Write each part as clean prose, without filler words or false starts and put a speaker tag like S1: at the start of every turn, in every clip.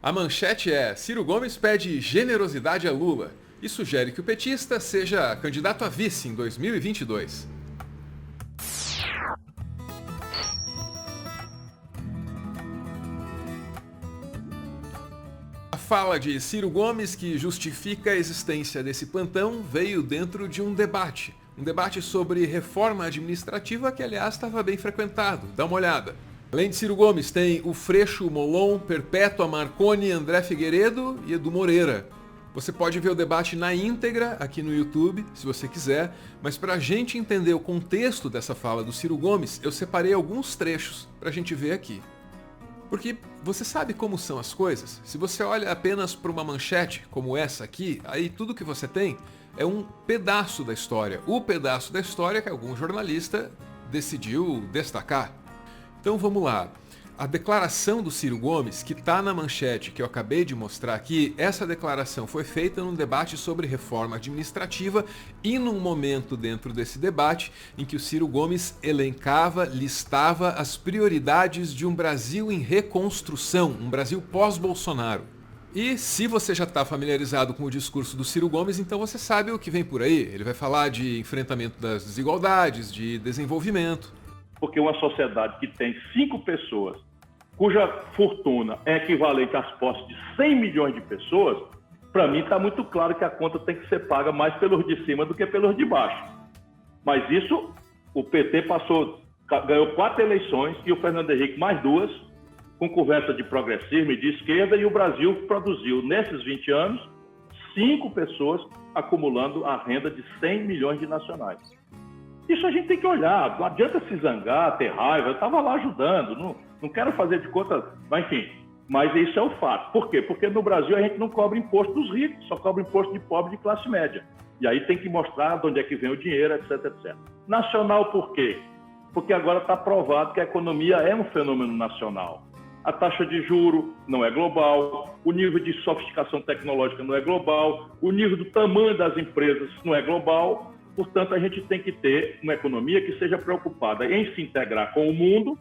S1: A manchete é: Ciro Gomes pede generosidade a Lula e sugere que o petista seja candidato a vice em 2022. A fala de Ciro Gomes, que justifica a existência desse plantão, veio dentro de um debate. Um debate sobre reforma administrativa que, aliás, estava bem frequentado. Dá uma olhada. Além de Ciro Gomes, tem o Freixo, Molon, Perpétua, Marconi, André Figueiredo e Edu Moreira. Você pode ver o debate na íntegra aqui no YouTube, se você quiser, mas para a gente entender o contexto dessa fala do Ciro Gomes, eu separei alguns trechos para a gente ver aqui. Porque você sabe como são as coisas? Se você olha apenas para uma manchete como essa aqui, aí tudo que você tem é um pedaço da história. O pedaço da história que algum jornalista decidiu destacar. Então vamos lá. A declaração do Ciro Gomes, que está na manchete que eu acabei de mostrar aqui, essa declaração foi feita num debate sobre reforma administrativa e num momento dentro desse debate em que o Ciro Gomes elencava, listava as prioridades de um Brasil em reconstrução, um Brasil pós-Bolsonaro. E se você já está familiarizado com o discurso do Ciro Gomes, então você sabe o que vem por aí. Ele vai falar de enfrentamento das desigualdades, de desenvolvimento.
S2: Porque uma sociedade que tem 5 pessoas, cuja fortuna é equivalente às posses de 100 milhões de pessoas, para mim está muito claro que a conta tem que ser paga mais pelos de cima do que pelos de baixo. Mas isso, o PT ganhou 4 eleições e o Fernando Henrique mais 2, com conversa de progressismo e de esquerda, e o Brasil produziu, nesses 20 anos, 5 pessoas acumulando a renda de 100 milhões de nacionais. Isso a gente tem que olhar, não adianta se zangar, ter raiva, eu estava lá ajudando, não quero fazer de conta, mas enfim, mas isso é o fato. Por quê? Porque no Brasil a gente não cobra imposto dos ricos, só cobra imposto de pobre de classe média. E aí tem que mostrar de onde é que vem o dinheiro, etc, etc. Nacional por quê? Porque agora está provado que a economia é um fenômeno nacional. A taxa de juro não é global, o nível de sofisticação tecnológica não é global, o nível do tamanho das empresas não é global. Portanto, a gente tem que ter uma economia que seja preocupada em se integrar com o mundo,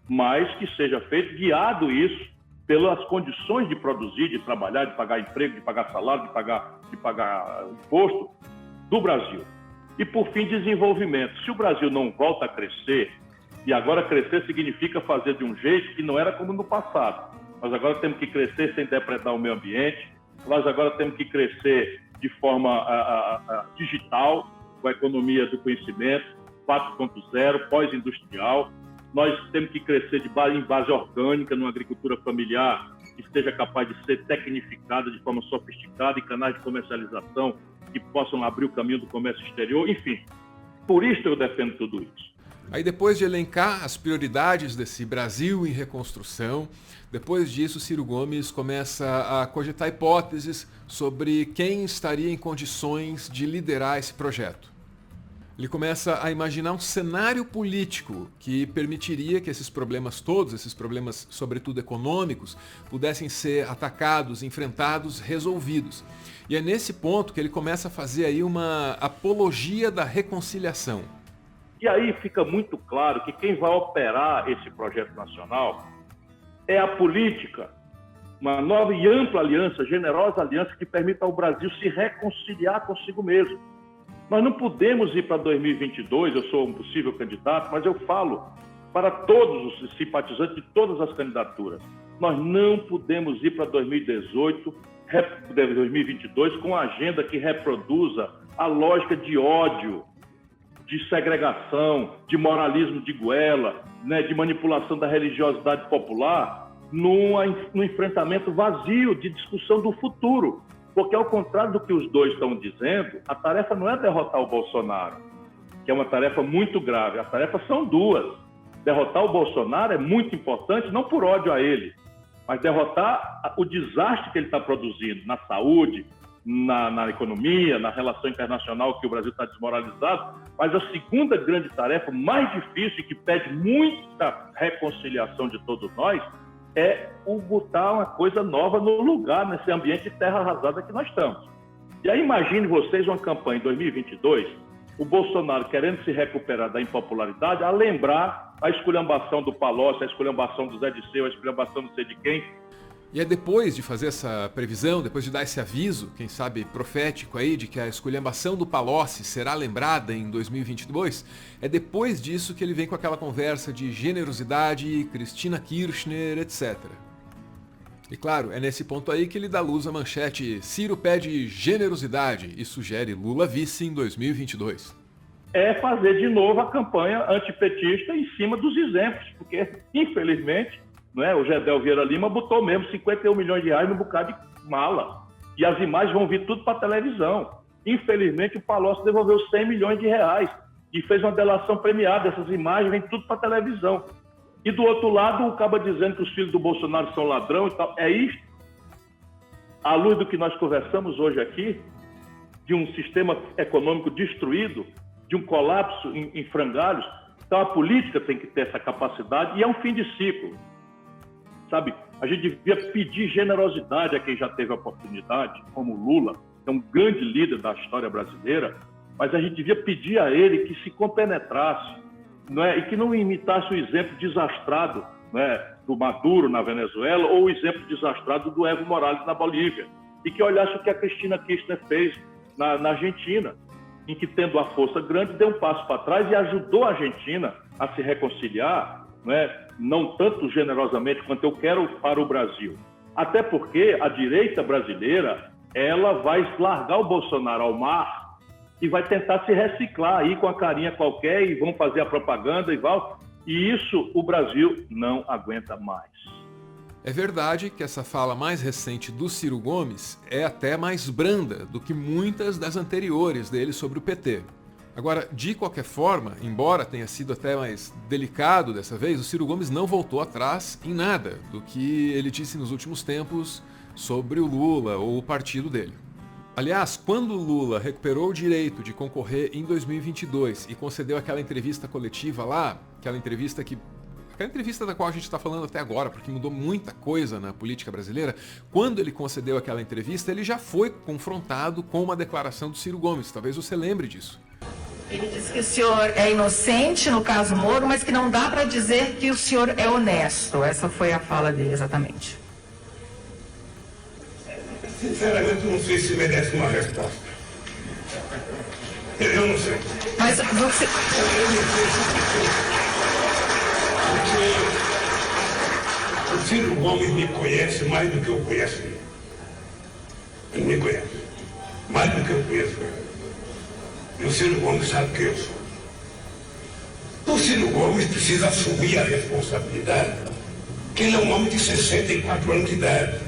S2: mas que seja feito, guiado isso pelas condições de produzir, de trabalhar, de pagar emprego, de pagar salário, de pagar imposto do Brasil. E, por fim, desenvolvimento. Se o Brasil não volta a crescer, e agora crescer significa fazer de um jeito que não era como no passado. Nós agora temos que crescer sem depredar o meio ambiente, nós agora temos que crescer de forma digital, com a economia do conhecimento, 4.0, pós-industrial. Nós temos que crescer em base orgânica, numa agricultura familiar que esteja capaz de ser tecnificada de forma sofisticada, e canais de comercialização que possam abrir o caminho do comércio exterior. Enfim, por isso eu defendo tudo isso.
S1: Aí depois de elencar as prioridades desse Brasil em reconstrução, depois disso Ciro Gomes começa a cogitar hipóteses sobre quem estaria em condições de liderar esse projeto. Ele começa a imaginar um cenário político que permitiria que esses problemas todos, esses problemas sobretudo econômicos, pudessem ser atacados, enfrentados, resolvidos. E é nesse ponto que ele começa a fazer aí uma apologia da reconciliação.
S2: E aí fica muito claro que quem vai operar esse projeto nacional é a política, uma nova e ampla aliança, generosa aliança que permita ao Brasil se reconciliar consigo mesmo. Nós não podemos ir para 2022, eu sou um possível candidato, mas eu falo para todos os simpatizantes de todas as candidaturas. Nós não podemos ir para 2018, 2022 com uma agenda que reproduza a lógica de ódio, de segregação, de moralismo de goela, né, de manipulação da religiosidade popular, num enfrentamento vazio de discussão do futuro. Porque, ao contrário do que os dois estão dizendo, a tarefa não é derrotar o Bolsonaro, que é uma tarefa muito grave. As tarefas são duas. Derrotar o Bolsonaro é muito importante, não por ódio a ele, mas derrotar o desastre que ele está produzindo na saúde, na economia, na relação internacional, que o Brasil está desmoralizado. Mas a segunda grande tarefa, mais difícil e que pede muita reconciliação de todos nós, é botar uma coisa nova no lugar, nesse ambiente de terra arrasada que nós estamos. E aí imagine vocês uma campanha em 2022, o Bolsonaro querendo se recuperar da impopularidade, a lembrar a esculhambação do Palocci, a esculhambação do Zé Disseu, a esculhambação não sei de quem.
S1: E é depois de fazer essa previsão, depois de dar esse aviso, quem sabe profético aí, de que a esculhambação do Palocci será lembrada em 2022, é depois disso que ele vem com aquela conversa de generosidade, Cristina Kirchner, etc. E claro, é nesse ponto aí que ele dá luz à manchete Ciro pede generosidade e sugere Lula vice em 2022.
S2: É fazer de novo a campanha antipetista em cima dos exemplos, porque, infelizmente, o Gedel Vieira Lima botou mesmo 51 milhões de reais no bocado de mala. E as imagens vão vir tudo para a televisão. Infelizmente, o Palocci devolveu 100 milhões de reais e fez uma delação premiada. Essas imagens vêm tudo para a televisão. E do outro lado, o cabo dizendo que os filhos do Bolsonaro são ladrão e tal. É isso. À luz do que nós conversamos hoje aqui, de um sistema econômico destruído, de um colapso em frangalhos. Então, a política tem que ter essa capacidade e é um fim de ciclo. Sabe, a gente devia pedir generosidade a quem já teve a oportunidade, como o Lula, que é um grande líder da história brasileira, mas a gente devia pedir a ele que se compenetrasse, e que não imitasse o exemplo desastrado, do Maduro na Venezuela ou o exemplo desastrado do Evo Morales na Bolívia, e que olhasse o que a Cristina Kirchner fez na Argentina, em que, tendo a força grande, deu um passo para trás e ajudou a Argentina a se reconciliar, não tanto generosamente quanto eu quero para o Brasil. Até porque a direita brasileira, ela vai largar o Bolsonaro ao mar e vai tentar se reciclar aí com a carinha qualquer e vão fazer a propaganda e isso o Brasil não aguenta mais.
S1: É verdade que essa fala mais recente do Ciro Gomes é até mais branda do que muitas das anteriores dele sobre o PT. Agora, de qualquer forma, embora tenha sido até mais delicado dessa vez, o Ciro Gomes não voltou atrás em nada do que ele disse nos últimos tempos sobre o Lula ou o partido dele. Aliás, quando o Lula recuperou o direito de concorrer em 2022 e concedeu aquela entrevista coletiva lá, aquela entrevista da qual a gente está falando até agora, porque mudou muita coisa na política brasileira, quando ele concedeu aquela entrevista, ele já foi confrontado com uma declaração do Ciro Gomes, talvez você lembre disso.
S3: Ele disse que o senhor é inocente no caso Moro, mas que não dá para dizer que o senhor é honesto. Essa foi a fala dele, exatamente.
S4: Sinceramente, não sei se merece uma resposta. Eu não sei.
S3: Mas você...
S4: Eu não sei. Porque o Ciro Gomes me conhece mais do que eu conheço ele. Ele me conhece mais do que eu conheço ele. E o Ciro Gomes sabe quem eu sou. O Ciro Gomes precisa assumir a responsabilidade, que ele é um homem de 64 anos de idade.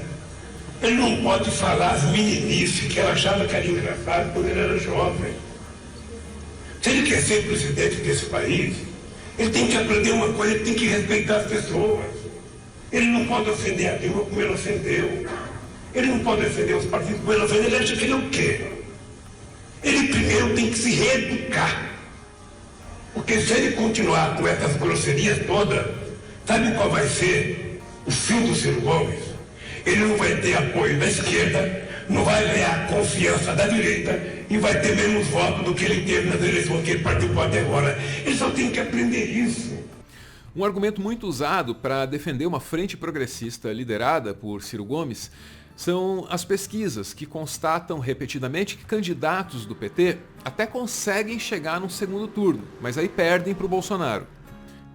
S4: Ele não pode falar as meninices que ela achava que era engraçado quando ele era jovem. Se ele quer ser presidente desse país, ele tem que aprender uma coisa, ele tem que respeitar as pessoas. Ele não pode ofender a Dilma como ele ofendeu. Ele não pode ofender os partidos como ele ofendeu. Ele acha que ele é o quê? Ele primeiro tem que se reeducar. Porque se ele continuar com essas grosserias todas, sabe qual vai ser o fim do Ciro Gomes? Ele não vai ter apoio da esquerda, não vai ganhar confiança da direita e vai ter menos votos do que ele teve nas eleições que ele participou até agora. Ele só tem que aprender isso.
S1: Um argumento muito usado para defender uma frente progressista liderada por Ciro Gomes são as pesquisas que constatam repetidamente que candidatos do PT até conseguem chegar num segundo turno, mas aí perdem para o Bolsonaro.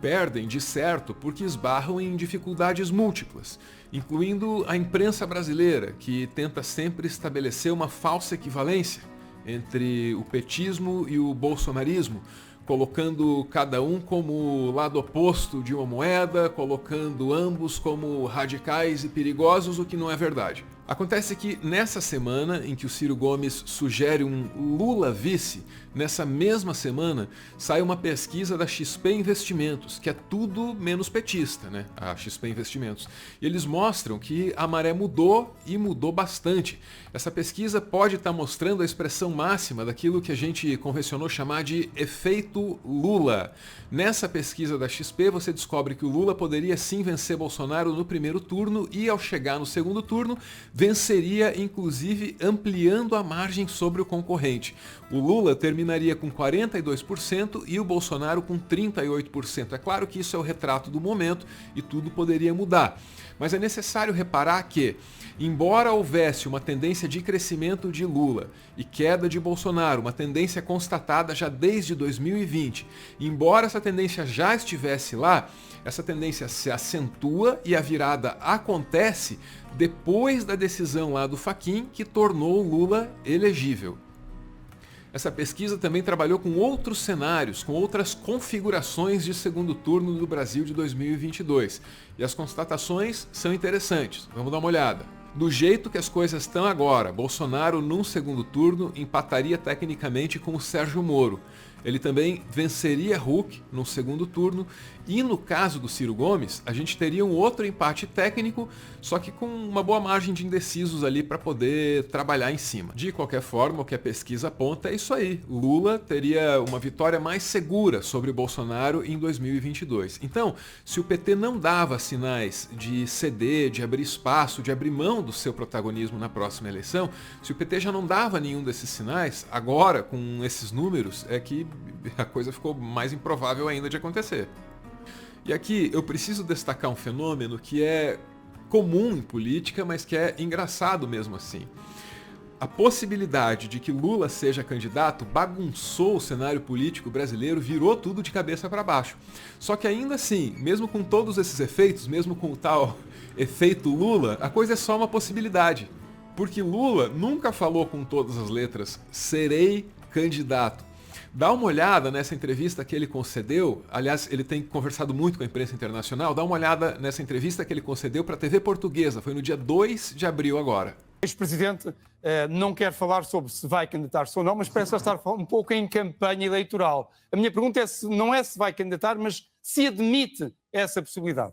S1: Perdem, de certo, porque esbarram em dificuldades múltiplas, incluindo a imprensa brasileira, que tenta sempre estabelecer uma falsa equivalência entre o petismo e o bolsonarismo, colocando cada um como lado oposto de uma moeda, colocando ambos como radicais e perigosos, o que não é verdade. Acontece que nessa semana em que o Ciro Gomes sugere um Lula vice, nessa mesma semana sai uma pesquisa da XP Investimentos, que é tudo menos petista, né? A XP Investimentos. E eles mostram que a maré mudou e mudou bastante. Essa pesquisa pode estar mostrando a expressão máxima daquilo que a gente convencionou chamar de efeito Lula. Nessa pesquisa da XP você descobre que o Lula poderia sim vencer Bolsonaro no primeiro turno e ao chegar no segundo turno venceria inclusive ampliando a margem sobre o concorrente. O Lula terminaria com 42% e o Bolsonaro com 38%. É claro que isso é o retrato do momento e tudo poderia mudar. Mas é necessário reparar que, embora houvesse uma tendência de crescimento de Lula e queda de Bolsonaro, uma tendência constatada já desde 2020, embora essa tendência já estivesse lá, essa tendência se acentua e a virada acontece depois da decisão lá do Fachin que tornou Lula elegível. Essa pesquisa também trabalhou com outros cenários, com outras configurações de segundo turno do Brasil de 2022. E as constatações são interessantes. Vamos dar uma olhada. Do jeito que as coisas estão agora, Bolsonaro, num segundo turno, empataria tecnicamente com o Sérgio Moro. Ele também venceria Huck no segundo turno e no caso do Ciro Gomes, a gente teria um outro empate técnico, só que com uma boa margem de indecisos ali para poder trabalhar em cima. De qualquer forma, o que a pesquisa aponta é isso aí. Lula teria uma vitória mais segura sobre Bolsonaro em 2022. Então, se o PT não dava sinais de ceder, de abrir espaço, de abrir mão do seu protagonismo na próxima eleição, se o PT já não dava nenhum desses sinais, agora, com esses números, é que a coisa ficou mais improvável ainda de acontecer. E aqui eu preciso destacar um fenômeno que é comum em política, mas que é engraçado mesmo assim. A possibilidade de que Lula seja candidato bagunçou o cenário político brasileiro, virou tudo de cabeça para baixo. Só que ainda assim, mesmo com todos esses efeitos, mesmo com o tal efeito Lula, a coisa é só uma possibilidade. Porque Lula nunca falou com todas as letras, serei candidato. Dá uma olhada nessa entrevista que ele concedeu, aliás, ele tem conversado muito com a imprensa internacional, dá uma olhada nessa entrevista que ele concedeu para a TV Portuguesa, foi no dia 2 de abril agora.
S5: O ex-presidente não quer falar sobre se vai candidatar-se ou não, mas parece estar um pouco em campanha eleitoral. A minha pergunta é não é se vai candidatar, mas se admite essa possibilidade.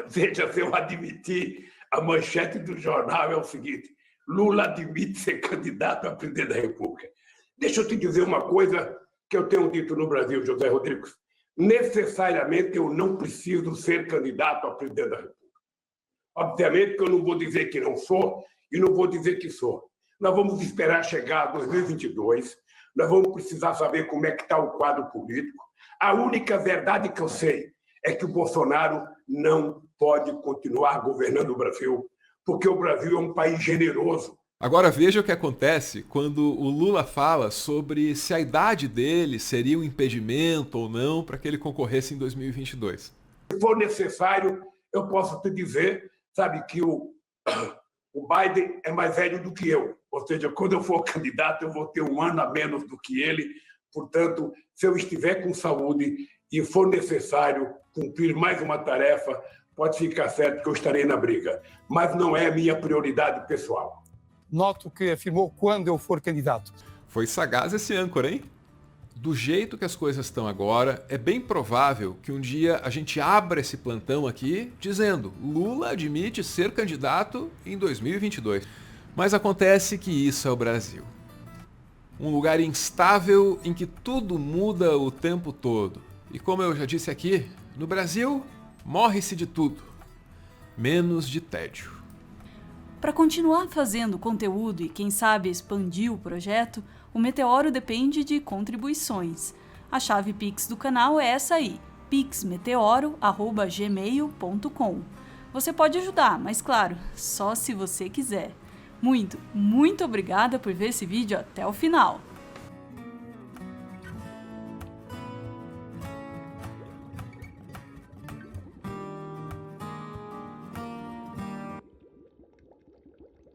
S4: Veja, se eu admitir, a manchete do jornal é o seguinte: Lula admite ser candidato a presidente da República. Deixa eu te dizer uma coisa que eu tenho dito no Brasil, José Rodrigues. Necessariamente eu não preciso ser candidato a presidente da República. Obviamente que eu não vou dizer que não sou e não vou dizer que sou. Nós vamos esperar chegar a 2022, nós vamos precisar saber como é que está o quadro político. A única verdade que eu sei é que o Bolsonaro não pode continuar governando o Brasil, porque o Brasil é um país generoso.
S1: Agora veja o que acontece quando o Lula fala sobre se a idade dele seria um impedimento ou não para que ele concorresse em 2022.
S4: Se for necessário, eu posso te dizer, sabe, que o Biden é mais velho do que eu. Ou seja, quando eu for candidato, eu vou ter um ano a menos do que ele. Portanto, se eu estiver com saúde e for necessário cumprir mais uma tarefa, pode ficar certo que eu estarei na briga. Mas não é a minha prioridade pessoal.
S5: Noto que afirmou quando eu for candidato.
S1: Foi sagaz esse âncora, hein? Do jeito que as coisas estão agora, é bem provável que um dia a gente abra esse plantão aqui dizendo Lula admite ser candidato em 2022. Mas acontece que isso é o Brasil. Um lugar instável em que tudo muda o tempo todo. E como eu já disse aqui, no Brasil morre-se de tudo, menos de tédio.
S6: Para continuar fazendo conteúdo e, quem sabe, expandir o projeto, o Meteoro depende de contribuições. A chave Pix do canal é essa aí, pixmeteoro@gmail.com. Você pode ajudar, mas claro, só se você quiser. Muito obrigada por ver esse vídeo até o final.